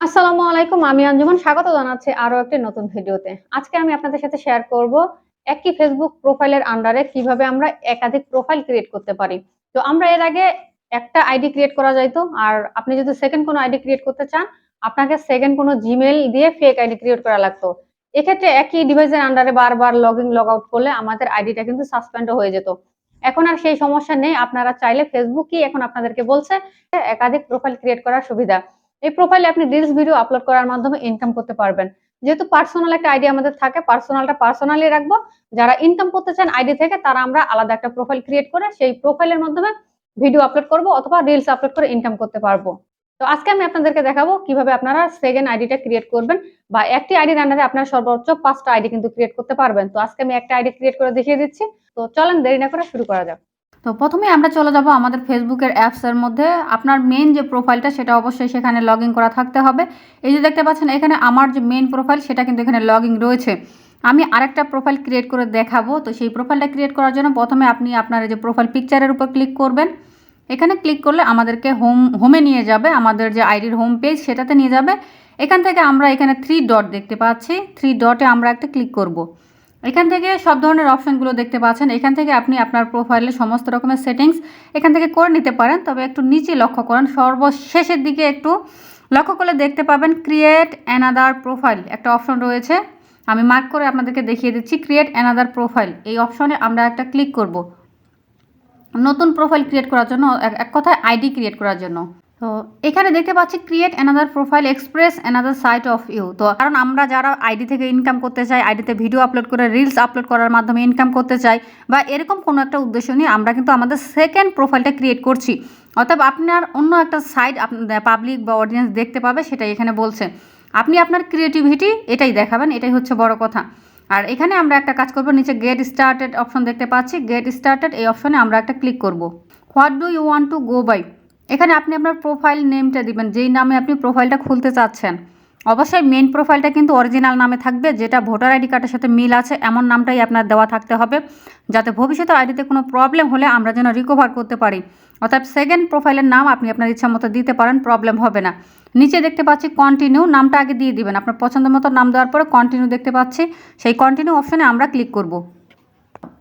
আসসালামু আলাইকুম, আমি আঞ্জুমান স্বাগত জানাচ্ছি আরো একটি নতুন ভিডিওতে। আজকে আমি আপনাদের সাথে শেয়ার করব একই ফেসবুক প্রোফাইলের আন্ডারে কিভাবে আমরা একাধিক প্রোফাইল ক্রিয়েট করতে পারি। তো আমরা এর আগে একটা আইডি ক্রিয়েট করা যাইতো, আর আপনি যদি সেকেন্ড কোনো আইডি ক্রিয়েট করতে চান আপনাকে সেকেন্ড কোনো জিমেইল দিয়ে ফেক আইডি ক্রিয়েট করা লাগতো। এক্ষেত্রে একই ডিভাইসের আন্ডারে বারবার লগ ইন লগ আউট করলে আমাদের আইডিটা কিন্তু সাসপেন্ড হয়ে যেত। এখন আর সেই সমস্যা নেই। আপনারা চাইলে ফেসবুকই এখন আপনাদেরকে বলছে একাধিক প্রোফাইল ক্রিয়েট করার সুবিধা। এই প্রোফাইলে আপনি রিলস ভিডিও আপলোড করার মাধ্যমে ইনকাম করতে পারবেন। যেহেতু পার্সোনাল একটা আইডি আমাদের থাকে, পার্সোনালটা পার্সোনালি রাখবো। যারা ইনকাম করতে চান আইডি থেকে তারা আমরা আলাদা একটা প্রোফাইল ক্রিয়েট করে সেই প্রোফাইলের মাধ্যমে ভিডিও আপলোড করব অথবা রিলস আপলোড করে ইনকাম করতে পারবো। তো আজকে আমি আপনাদেরকে দেখাবো কিভাবে আপনারা সেকেন্ড আইডিটা ক্রিয়েট করবেন, বা একটি আইডির আন্ডারে আপনারা সর্বোচ্চ 5টা আইডি কিন্তু ক্রিয়েট করতে পারবেন। তো আজকে আমি একটা আইডি ক্রিয়েট করে দেখিয়ে দিচ্ছি। তো চলেন দেরি না করে শুরু করা যাক। তো প্রথমে আমরা চলে যাব আমাদের ফেসবুকের অ্যাপসের মধ্যে। আপনার মেন যে প্রোফাইলটা সেটা অবশ্যই সেখানে লগ ইন করা থাকতে হবে। এই যে দেখতে পাচ্ছেন এখানে আমার যে মেন প্রোফাইল সেটা কিন্তু এখানে লগ ইন রয়েছে। আমি আরেকটা প্রোফাইল ক্রিয়েট করে দেখাবো। তো সেই প্রোফাইলটা ক্রিয়েট করার জন্য প্রথমে আপনি আপনার যে প্রোফাইল পিকচারের উপর ক্লিক করবেন। এখানে ক্লিক করলে আমাদেরকে হোমে নিয়ে যাবে, আমাদের যে আইডির হোম পেজ সেটাতে নিয়ে যাবে। এখান থেকে আমরা এখানে 3 ডট দেখতে পাচ্ছি, 3 ডটে আমরা একটা ক্লিক করব। এখান থেকে সব ধরনের অপশনগুলো দেখতে পাচ্ছেন। এখান থেকে আপনি আপনার প্রোফাইলের সমস্ত রকমের সেটিংস এখান থেকে করে নিতে পারেন। তবে একটু নিচে লক্ষ্য করেন, সর্বশেষের দিকে একটু লক্ষ্য করলে দেখতে পাবেন ক্রিয়েট অ্যানাদার প্রোফাইল একটা অপশন রয়েছে। আমি মার্ক করে আপনাদেরকে দেখিয়ে দিচ্ছি। ক্রিয়েট অ্যানাদার প্রোফাইল এই অপশনে আমরা একটা ক্লিক করব নতুন প্রোফাইল ক্রিয়েট করার জন্য, এক কথায় আইডি ক্রিয়েট করার জন্য। তো এখানে দেখতে পাচ্ছি create another profile express another side of you. তো কারণ আমরা যারা আইডি থেকে ইনকাম করতে চাই, আইডিতে ভিডিও আপলোড করে রিলস আপলোড করার মাধ্যমে ইনকাম করতে চাই, বা এরকম কোনো একটা উদ্দেশ্য নিয়ে আমরা কিন্তু আমাদের সেকেন্ড প্রোফাইলটা ক্রিয়েট করছি। অর্থাৎ আপনার অন্য একটা সাইট আপনার পাবলিক বা অডিয়েন্স দেখতে পাবে, সেটাই এখানে বলছে। আপনি আপনার ক্রিয়েটিভিটি এটাই দেখাবেন, এটাই হচ্ছে বড় কথা। আর এখানে আমরা একটা কাজ করব, নিচে গেট স্টার্টেড অপশন দেখতে পাচ্ছি। গেট স্টার্টেড এই অপশনে আমরা একটা ক্লিক করব। What do you want to go by, এখানে আপনি আপনার প্রোফাইল নেমটা দিবেন, যেই নামে আপনি প্রোফাইলটা খুলতে চাচ্ছেন। অবশ্যই মেন প্রোফাইলটা কিন্তু অরিজিনাল নামে থাকবে, যেটা ভোটার আইডি কার্ডের সাথে মিল আছে এমন নামটাই আপনার দেওয়া থাকতে হবে, যাতে ভবিষ্যতে আইডিতে কোনো প্রবলেম হলে আমরা যেন রিকভার করতে পারি। অর্থাৎ সেকেন্ড প্রোফাইলের নাম আপনি আপনার ইচ্ছা মতো দিতে পারেন, প্রবলেম হবে না। নিচে দেখতে পাচ্ছি কন্টিনিউ, নামটা আগে দিয়ে দিবেন। আপনার পছন্দ মতো নাম দেওয়ার পরে কন্টিনিউ দেখতে পাচ্ছি, সেই কন্টিনিউ অপশনে আমরা ক্লিক করব।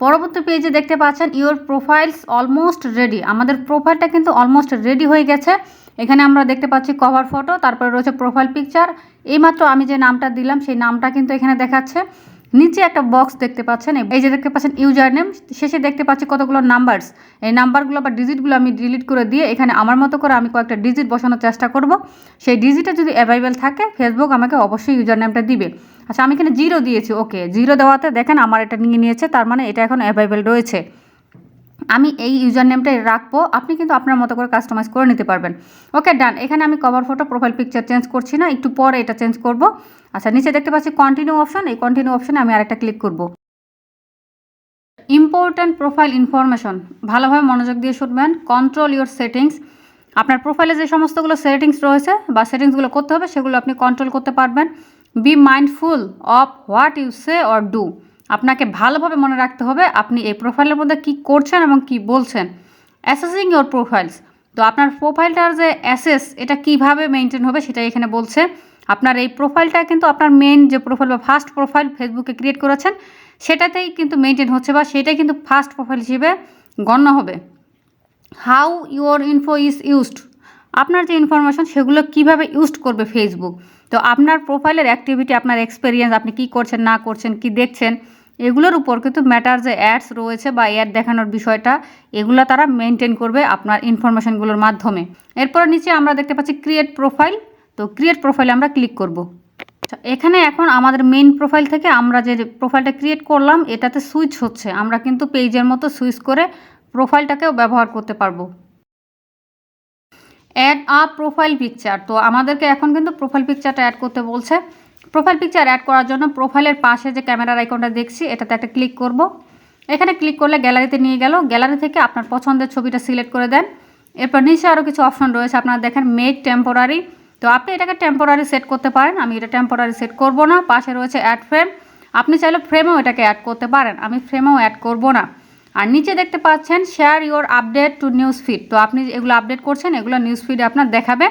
পরবর্তী পেজে দেখতে পাচ্ছেন ইউর প্রোফাইলস অলমোস্ট রেডি। আমাদের প্রোফাইলটা কিন্তু অলমোস্ট রেডি হয়ে গেছে। এখানে আমরা দেখতে পাচ্ছি কভার ফটো, তারপরে রয়েছে প্রোফাইল পিকচার। এইমাত্র আমি যে নামটা দিলাম সেই নামটা কিন্তু এখানে দেখাচ্ছে। নিচে একটা বক্স দেখতে পাচ্ছেন, এই যে দেখতে পাচ্ছেন ইউজার নেম, শেষে দেখতে পাচ্ছি কতগুলো নাম্বারস। এই নাম্বারগুলো বা ডিজিটগুলো আমি ডিলিট করে দিয়ে এখানে আমার মতো করে আমি কয়েকটা ডিজিট বসানোর চেষ্টা করব। সেই ডিজিটে যদি অ্যাভেলেবেল থাকে ফেসবুক আমাকে অবশ্যই ইউজার নেমটা দিবে। আচ্ছা, আমি এখানে 0 দিয়েছি। ওকে, 0 দেওয়াতে দেখেন আমার এটা নিয়ে নিয়েছে, তার মানে এটা এখন অ্যাভেলেবেল রয়েছে। আমি এই ইউজার নেমটাই রাখবো, আপনি কিন্তু আপনার মতো করে কাস্টমাইজ করে নিতে পারবেন। ওকে, ডান। এখানে আমি cover photo profile picture change করছি না, একটু পরে এটা চেঞ্জ করব। আচ্ছা, নিচে দেখতে পাচ্ছি কন্টিনিউ অপশন, এই কন্টিনিউ অপশনে আমি আরেকটা ক্লিক করব। ইম্পর্ট্যান্ট প্রোফাইল ইনফরমেশন, ভালোভাবে মনোযোগ দিয়ে শুনবেন। কন্ট্রোল ইউর সেটিংস, আপনার প্রোফাইলে যে সমস্তগুলো সেটিংস রয়েছে বা সেটিংসগুলো করতে হবে সেগুলো আপনি কন্ট্রোল করতে পারবেন। Be mindful of what you say or do, আপনাকে ভালোভাবে মনে রাখতে হবে আপনি এই প্রোফাইলের মধ্যে কী করছেন এবং কী বলছেন। অ্যাসেসিং ইউর প্রোফাইলস, তো আপনার প্রোফাইলটার যে অ্যাসেস এটা কীভাবে মেনটেন হবে সেটাই এখানে বলছে। আপনার এই প্রোফাইলটা কিন্তু আপনার মেন যে প্রোফাইল বা ফার্স্ট প্রোফাইল ফেসবুকে ক্রিয়েট করেছেন সেটাতেই কিন্তু মেনটেন হচ্ছে, বা সেটাই কিন্তু ফার্স্ট প্রোফাইল হিসেবে গণ্য হবে। How your info is used, আপনার যে ইনফরমেশন সেগুলো কিভাবে ইউজ করবে ফেসবুক। তো আপনার প্রোফাইলের অ্যাক্টিভিটি, আপনার এক্সপেরিয়েন্স, আপনি কি করছেন না করছেন, কি দেখছেন, এগুলোর উপর কিন্তু ম্যাটার যে অ্যাডস রয়েছে বা অ্যাড দেখানোর বিষয়টা, এগুলো তারা মেনটেন করবে আপনার ইনফরমেশনগুলোর মাধ্যমে। এরপর নিচে আমরা দেখতে পাচ্ছি ক্রিয়েট প্রোফাইল, তো ক্রিয়েট প্রোফাইলে আমরা ক্লিক করব। এখানে এখন আমাদের মেইন প্রোফাইল থেকে আমরা যে প্রোফাইলটা ক্রিয়েট করলাম এটাতে সুইচ হচ্ছে, আমরা কিন্তু পেজের মতো সুইচ করে প্রোফাইলটাকেও ব্যবহার করতে পারবো। অ্যাড আ প্রোফাইল পিকচার, তো আমাদেরকে এখন কিন্তু প্রোফাইল পিকচারটা অ্যাড করতে বলছে। প্রোফাইল পিকচার অ্যাড করার জন্য প্রোফাইলের পাশে যে ক্যামেরার আইকনটা দেখছি এটাতে একটা ক্লিক করব। এখানে ক্লিক করলে গ্যালারিতে নিয়ে গেল, গ্যালারি থেকে আপনার পছন্দের ছবিটা সিলেক্ট করে দেন। এরপর নিচে আরও কিছু অপশন রয়েছে, আপনারা দেখেন মেক টেম্পোরারি, তো আপনি এটাকে টেম্পোরারি সেট করতে পারেন। আমি এটা টেম্পোরারি সেট করব না। পাশে রয়েছে অ্যাড ফ্রেম, আপনি চাইলে ফ্রেমেও এটাকে অ্যাড করতে পারেন, আমি ফ্রেমেও অ্যাড করব না। আর নিচে দেখতে পাচ্ছেন share your update to news feed, তো আপনি এগুলো আপডেট করছেন এগুলো নিউজ ফিডে আপনার দেখাবে।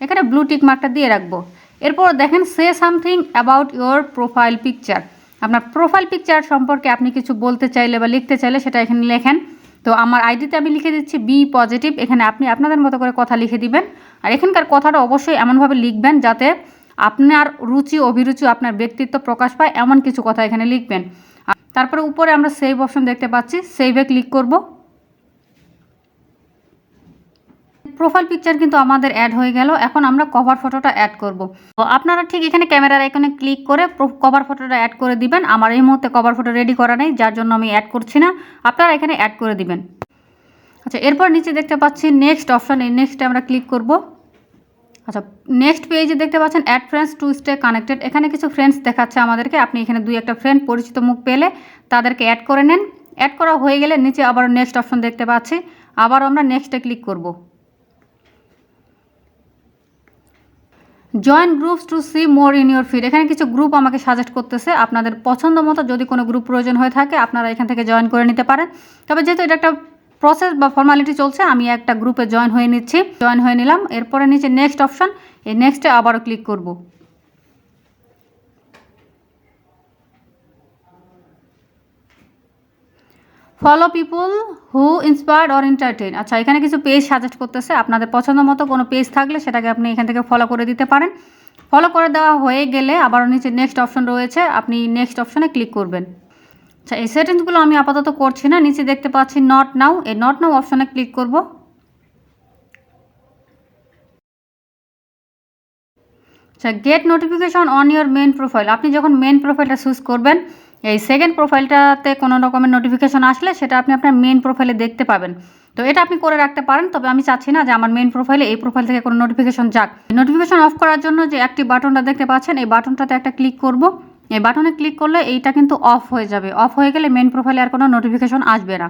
এখানে ব্লু টিক মার্কটা দিয়ে রাখবো। এরপর দেখেন say something about your profile picture. আপনার প্রোফাইল পিকচার সম্পর্কে আপনি কিছু বলতে চাইলে বা লিখতে চাইলে সেটা এখানে লেখেন। তো আমার আইডিতে আমি লিখে দিচ্ছি বি পজিটিভ। এখানে আপনি আপনাদের মতো করে কথা লিখে দিবেন। আর এখানকার কথাটা অবশ্যই এমনভাবে লিখবেন যাতে আপনার রুচি অভিরুচি আপনার ব্যক্তিত্ব প্রকাশ পায়, এমন কিছু কথা এখানে লিখবেন। তারপরে উপরে আমরা সেভ অপশন দেখতে পাচ্ছি, সেভে ক্লিক করব। প্রোফাইল পিকচার কিন্তু আমাদের অ্যাড হয়ে গেল। এখন আমরা কভার ফটোটা অ্যাড করব। তো আপনারা ঠিক এখানে ক্যামেরার আইকনে ক্লিক করে কভার ফটোটা অ্যাড করে দিবেন। আমার এই মুহূর্তে কভার ফটো রেডি করা নেই, যার জন্য আমি অ্যাড করছি না। আপনারা এখানে অ্যাড করে দিবেন। আচ্ছা, এরপর নিচে দেখতে পাচ্ছি নেক্সট অপশন, এই নেক্সটে আমরা ক্লিক করব। আচ্ছা, নেক্সট পেজে দেখতে পাচ্ছেন add friends to stay connected. এখানে কিছু ফ্রেন্ডস দেখাচ্ছে আমাদেরকে। আপনি এখানে 2-1টা ফ্রেন্ড পরিচিত মুখ পেলে তাদেরকে অ্যাড করে নেন। অ্যাড করা হয়ে গেলে নিচে আবার নেক্সট অপশন দেখতে পাচ্ছি, আবার আমরা নেক্সটে ক্লিক করব। Join groups to see more in your feed. এখানে কিছু গ্রুপ আমাকে সাজেস্ট করতেছে। আপনাদের পছন্দ মতো যদি কোনো গ্রুপ প্রয়োজন হয়ে থাকে আপনারা এখান থেকে জয়েন করে নিতে পারেন। তবে যেহেতু এটা একটা প্রসেস বা ফর্মালিটি চলছে, আমি একটা গ্রুপে জয়েন হয়ে নিচ্ছি। জয়েন হয়ে নিলাম। এরপরে নিচে নেক্সট অপশন, এই নেক্সটে আবারও ক্লিক করব। Follow people who inspired or entertain. আচ্ছা, এখানে কিছু পেজ সাজেস্ট করতেছে। আপনাদের পছন্দ মতো কোনো পেজ থাকলে সেটাকে আপনি এখান থেকে ফলো করে দিতে পারেন। ফলো করে দেওয়া হয়ে গেলে আবারও নিচে নেক্সট অপশন রয়েছে, আপনি নেক্সট অপশনে ক্লিক করবেন। আচ্ছা, এই সেটিংসগুলো আমি আপাতত করছি না। নিচে দেখতে পাচ্ছি নট নাও, এই নট নাও অপশনে ক্লিক করব। আচ্ছা, get notification on your main profile. আপনি যখন মেন প্রোফাইলটা চুজ করবেন, এই সেকেন্ড প্রোফাইলটাতে কোনো রকমের নোটিফিকেশন আসলে সেটা আপনি আপনার মেন প্রোফাইলে দেখতে পাবেন। তো এটা আপনি করে রাখতে পারেন। তবে আমি চাচ্ছি না যে আমার মেন প্রোফাইলে এই প্রোফাইল থেকে কোনো নোটিফিকেশন যাক। নোটিফিকেশন অফ করার জন্য যে একটি বাটনটা দেখতে পাচ্ছেন, এই বাটনটাতে একটা ক্লিক করব। এই বাটনে ক্লিক করলে এইটা কিন্তু অফ হয়ে যাবে। অফ হয়ে গেলে মেন প্রোফাইলে আর কোনো নোটিফিকেশন আসবে না।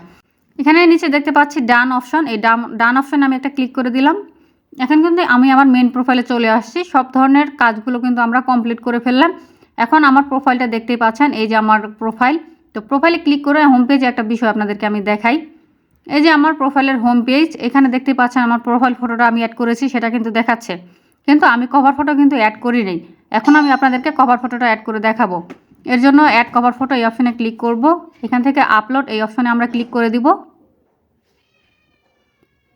এখানে নিচে দেখতে পাচ্ছি ডান অপশন, এই ডান অপশনে আমি একটা ক্লিক করে দিলাম। এখন কিন্তু আমি আমার মেন প্রোফাইলে চলে আসছি। সব ধরনের কাজগুলো কিন্তু আমরা কমপ্লিট করে ফেললাম। এখন আমার প্রোফাইলটা দেখতেই পাচ্ছেন, এই যে আমার প্রোফাইল। তো প্রোফাইলে ক্লিক করে হোম পেজে একটা বিষয় আপনাদেরকে আমি দেখাই। এই যে আমার প্রোফাইলের হোম পেজ, এখানে দেখতে পাচ্ছেন আমার প্রোফাইল ফটোটা আমি অ্যাড করেছি, সেটা কিন্তু দেখাচ্ছে। কিন্তু আমি কভার ফটো কিন্তু অ্যাড করি নাই। এখন আমি আপনাদেরকে কভার ফটোটা অ্যাড করে দেখাবো। এর জন্য অ্যাড কভার ফটো এই অপশনে ক্লিক করব। এখান থেকে আপলোড এই অপশনে আমরা ক্লিক করে দিব।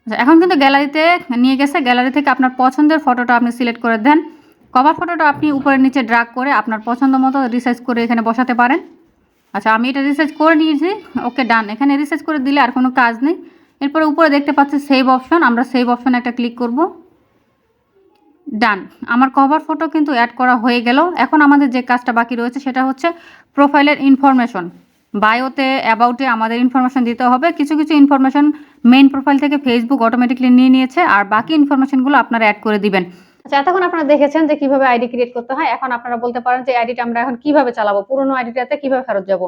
এখন কিন্তু গ্যালারিতে নিয়ে গেছে। গ্যালারি থেকে আপনার পছন্দের ফটোটা আপনি সিলেক্ট করে দেন। কভার ফটোটা আপনি উপরে নিচে ড্রাগ করে আপনার পছন্দ মতো রিসাইজ করে এখানে বসাতে পারেন। আচ্ছা, আমি এটা রিসাইজ করে নিয়েছি। ওকে, ডান। এখানে রিসাইজ করে দিলে আর কোনো কাজ নেই। এরপরে উপরে দেখতে পাচ্ছি সেভ অপশন, আমরা সেভ অপশনে একটা ক্লিক করব। ডান। আমার কভার ফটো কিন্তু অ্যাড করা হয়ে গেল। এখন আমাদের যে কাজটা বাকি রয়েছে সেটা হচ্ছে প্রোফাইলের ইনফরমেশন। বায়োতে অ্যাবাউটে আমাদের ইনফরমেশন দিতে হবে। কিছু কিছু ইনফরমেশন মেইন প্রোফাইল থেকে ফেসবুক অটোমেটিকলি নিয়ে নিয়েছে, আর বাকি ইনফরমেশনগুলো আপনারা অ্যাড করে দিবেন। আচ্ছা, এতক্ষণ আপনারা দেখেছেন যে কিভাবে আইডি ক্রিয়েট করতে হয়। এখন আপনারা বলতে পারেন যে আইডিটা আমরা এখন কিভাবে চালাবো, পুরোনো আইডিটাতে কিভাবে ফেরত যাব।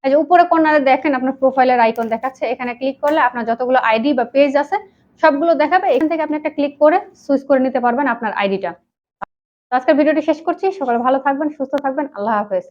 এই যে উপরে কর্নারে দেখেন আপনার প্রোফাইলের আইকন দেখাচ্ছে, এখানে ক্লিক করলে আপনার যতগুলো আইডি বা পেজ আছে সবগুলো দেখাবে। এখান থেকে আপনি একটা ক্লিক করে সুইচ করে নিতে পারবেন আপনার আইডিটা। আজকের ভিডিওটি শেষ করছি। সকলে ভালো থাকবেন, সুস্থ থাকবেন। আল্লাহ হাফেজ।